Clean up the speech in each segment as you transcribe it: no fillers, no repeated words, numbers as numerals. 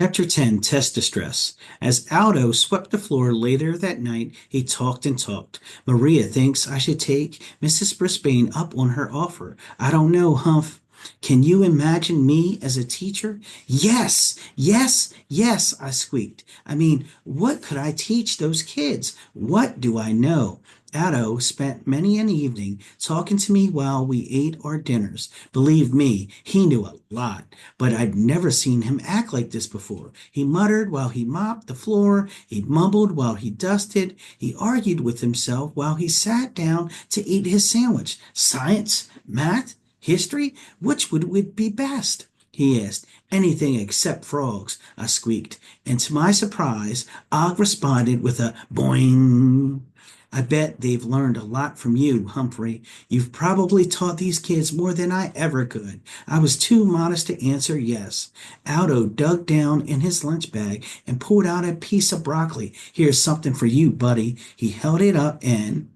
Chapter 10, Test Distress. As Aldo swept the floor later that night, he talked and talked. Maria thinks I should take Mrs. Brisbane up on her offer. I don't know, Humph. Can you imagine me as a teacher? Yes, yes, yes, I squeaked. I mean, what could I teach those kids? What do I know? Addo spent many an evening talking to me while we ate our dinners. Believe me, he knew a lot, but I'd never seen him act like this before. He muttered while he mopped the floor, he mumbled while he dusted, he argued with himself while he sat down to eat his sandwich. Science? Math? History? Which would be best? He asked. Anything except frogs, I squeaked, and to my surprise, Og responded with a boing. I bet they've learned a lot from you, Humphrey. You've probably taught these kids more than I ever could. I was too modest to answer yes. Aldo dug down in his lunch bag and pulled out a piece of broccoli. Here's something for you, buddy. He held it up and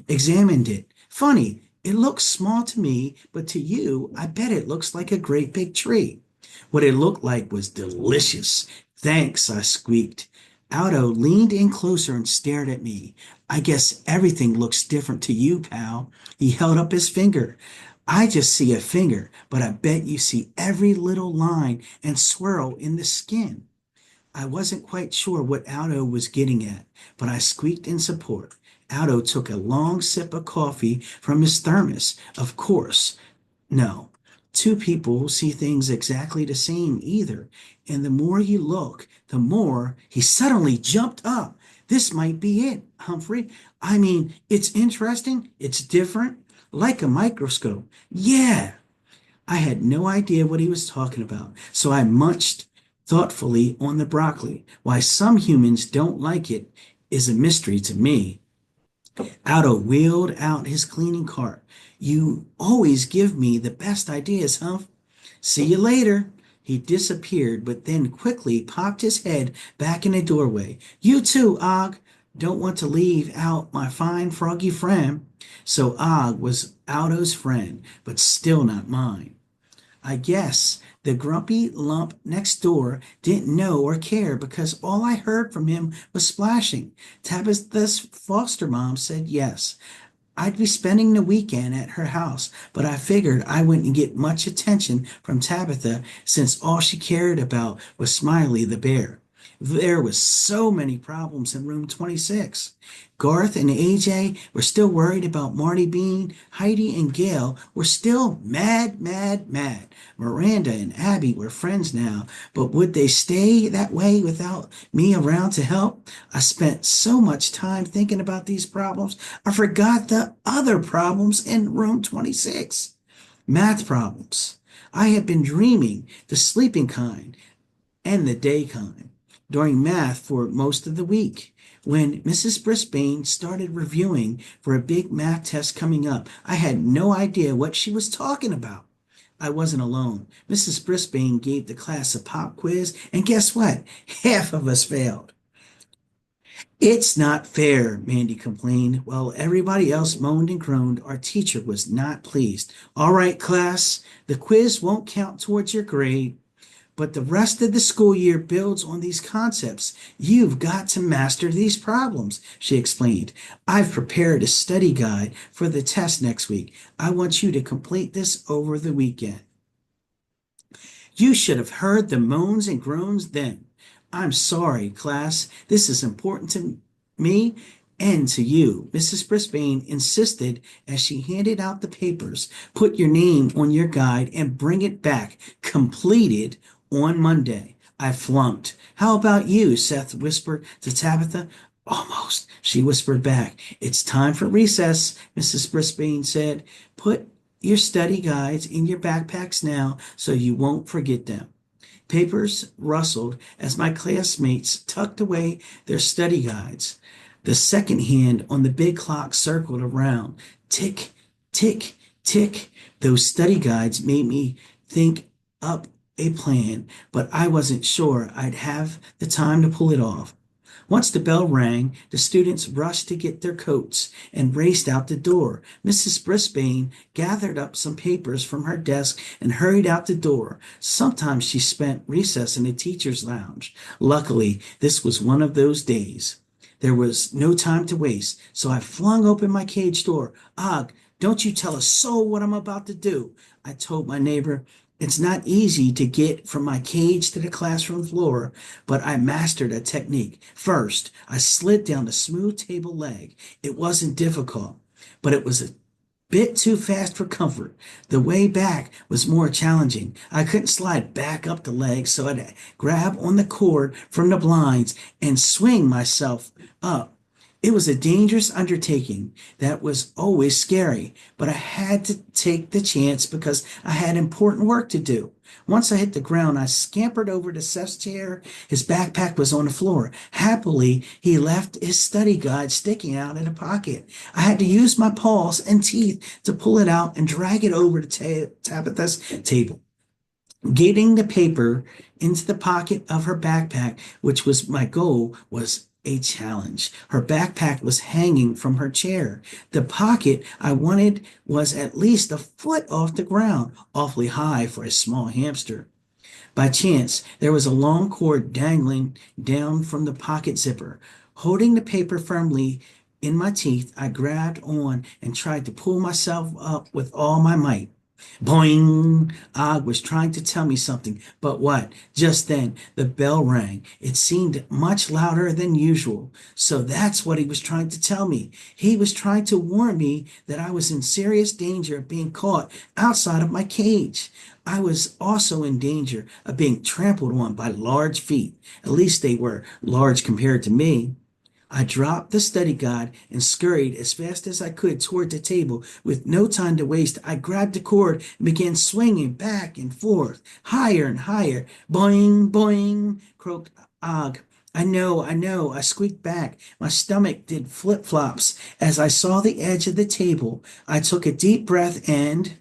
examined it. Funny, it looks small to me, but to you, I bet it looks like a great big tree. What it looked like was delicious. Thanks, I squeaked. Aldo leaned in closer and stared at me. I guess everything looks different to you, pal. He held up his finger. I just see a finger, but I bet you see every little line and swirl in the skin. I wasn't quite sure what Aldo was getting at, but I squeaked in support. Aldo took a long sip of coffee from his thermos. Of course, no, two people see things exactly the same either. And the more you look, the more he suddenly jumped up. This might be it, Humphrey. I mean, it's interesting, it's different, like a microscope. Yeah, I had no idea what he was talking about, so I munched thoughtfully on the broccoli. Why some humans don't like it is a mystery to me. Otto wheeled out his cleaning cart. You always give me the best ideas, Humph. See you later. He disappeared, but then quickly popped his head back in the doorway. You too, Og. Don't want to leave out my fine froggy friend. So Og was Otto's friend, but still not mine. I guess the grumpy lump next door didn't know or care because all I heard from him was splashing. Tabitha's foster mom said yes. I'd be spending the weekend at her house, but I figured I wouldn't get much attention from Tabitha since all she cared about was Smiley the bear. There was so many problems in room 26. Garth and AJ were still worried about Marty Bean. Heidi and Gail were still mad, mad, mad. Miranda and Abby were friends now, but would they stay that way without me around to help? I spent so much time thinking about these problems, I forgot the other problems in room 26. Math problems. I had been dreaming the sleeping kind and the day kind during math for most of the week. When Mrs. Brisbane started reviewing for a big math test coming up, I had no idea what she was talking about. I wasn't alone. Mrs. Brisbane gave the class a pop quiz, and guess what? Half of us failed. It's not fair, Mandy complained. While everybody else moaned and groaned, our teacher was not pleased. All right, class, the quiz won't count towards your grade, but the rest of the school year builds on these concepts. You've got to master these problems, she explained. I've prepared a study guide for the test next week. I want you to complete this over the weekend. You should have heard the moans and groans then. I'm sorry, class. This is important to me and to you. Mrs. Brisbane insisted as she handed out the papers. Put your name on your guide and bring it back completed on Monday. I flunked. How about you? Seth whispered to Tabitha. Almost, she whispered back. It's time for recess, Mrs. Brisbane said. Put your study guides in your backpacks now so you won't forget them. Papers rustled as my classmates tucked away their study guides. The second hand on the big clock circled around. Tick, tick, tick. Those study guides made me think up a plan, but I wasn't sure I'd have the time to pull it off. Once the bell rang, the students rushed to get their coats and raced out the door. Mrs. Brisbane gathered up some papers from her desk and hurried out the door. Sometimes she spent recess in the teacher's lounge. Luckily, this was one of those days. There was no time to waste, so I flung open my cage door. Og, don't you tell a soul what I'm about to do, I told my neighbor. It's not easy to get from my cage to the classroom floor, but I mastered a technique. First, I slid down the smooth table leg. It wasn't difficult, but it was a bit too fast for comfort. The way back was more challenging. I couldn't slide back up the leg, so I'd grab on the cord from the blinds and swing myself up. It was a dangerous undertaking that was always scary, but I had to take the chance because I had important work to do. Once I hit the ground, I scampered over to Seth's chair. His backpack was on the floor. Happily, he left his study guide sticking out in a pocket. I had to use my paws and teeth to pull it out and drag it over to Tabitha's table. Getting the paper into the pocket of her backpack, which was my goal, was a challenge. Her backpack was hanging from her chair. The pocket I wanted was at least a foot off the ground, awfully high for a small hamster. By chance, there was a long cord dangling down from the pocket zipper. Holding the paper firmly in my teeth, I grabbed on and tried to pull myself up with all my might. Boing! Og was trying to tell me something, but what? Just then, the bell rang. It seemed much louder than usual. So that's what he was trying to tell me. He was trying to warn me that I was in serious danger of being caught outside of my cage. I was also in danger of being trampled on by large feet. At least they were large compared to me. I dropped the study guide and scurried as fast as I could toward the table. With no time to waste, I grabbed the cord and began swinging back and forth, higher and higher. Boing, boing, croaked Og. I know, I squeaked back. My stomach did flip-flops as I saw the edge of the table. I took a deep breath and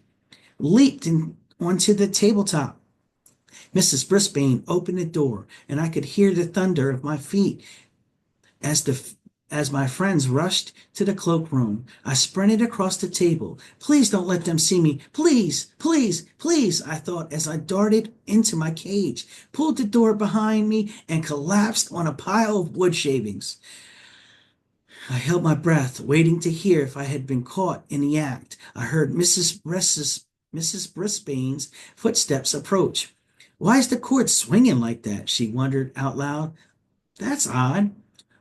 leaped onto the tabletop. Mrs. Brisbane opened the door, and I could hear the thunder of my feet as my friends rushed to the cloakroom. I sprinted across the table. Please don't let them see me. Please, please, please, I thought as I darted into my cage, pulled the door behind me, and collapsed on a pile of wood shavings. I held my breath, waiting to hear if I had been caught in the act. I heard Mrs. Brisbane's footsteps approach. Why is the cord swinging like that? She wondered out loud. That's odd.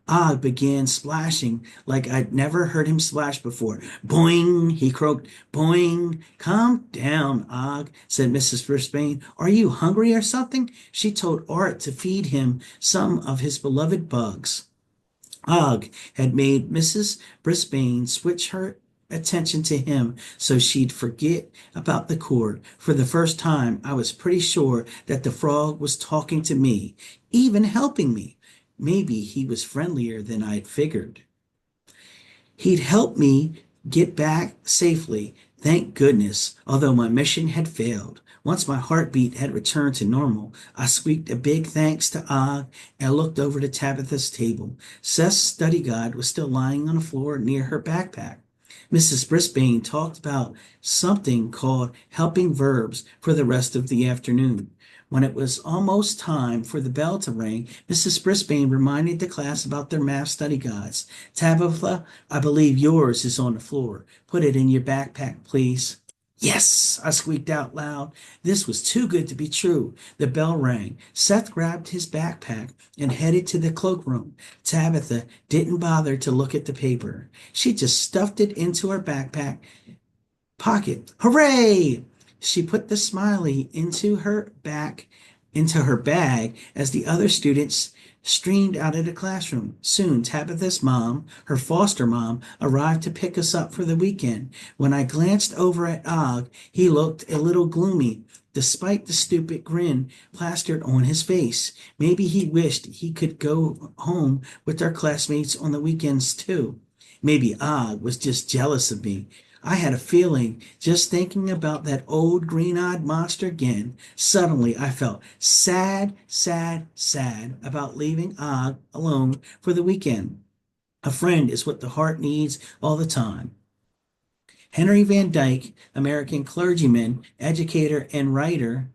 Og began splashing like I'd never heard him splash before. Boing, he croaked. Boing. Calm down, Og, said Mrs. Brisbane. Are you hungry or something? She told Art to feed him some of his beloved bugs. Og had made Mrs. Brisbane switch her attention to him so she'd forget about the cord. For the first time, I was pretty sure that the frog was talking to me, even helping me. Maybe he was friendlier than I'd figured. He'd help me get back safely, thank goodness, although my mission had failed. Once my heartbeat had returned to normal, I squeaked a big thanks to Og and looked over to Tabitha's table. Seth's study guide was still lying on the floor near her backpack. Mrs. Brisbane talked about something called helping verbs for the rest of the afternoon. When it was almost time for the bell to ring, Mrs. Brisbane reminded the class about their math study guides. Tabitha, I believe yours is on the floor. Put it in your backpack, please. Yes, I squeaked out loud. This was too good to be true. The bell rang. Seth grabbed his backpack and headed to the cloakroom. Tabitha didn't bother to look at the paper. She just stuffed it into her backpack pocket. Hooray! She put the smiley into her bag as the other students streamed out of the classroom. Soon, Tabitha's mom, her foster mom, arrived to pick us up for the weekend. When I glanced over at Og, he looked a little gloomy, despite the stupid grin plastered on his face. Maybe he wished he could go home with our classmates on the weekends too. Maybe Og was just jealous of me. I had a feeling just thinking about that old green-eyed monster again. Suddenly, I felt sad, sad, sad about leaving Og alone for the weekend. A friend is what the heart needs all the time. Henry Van Dyke, American clergyman, educator, and writer,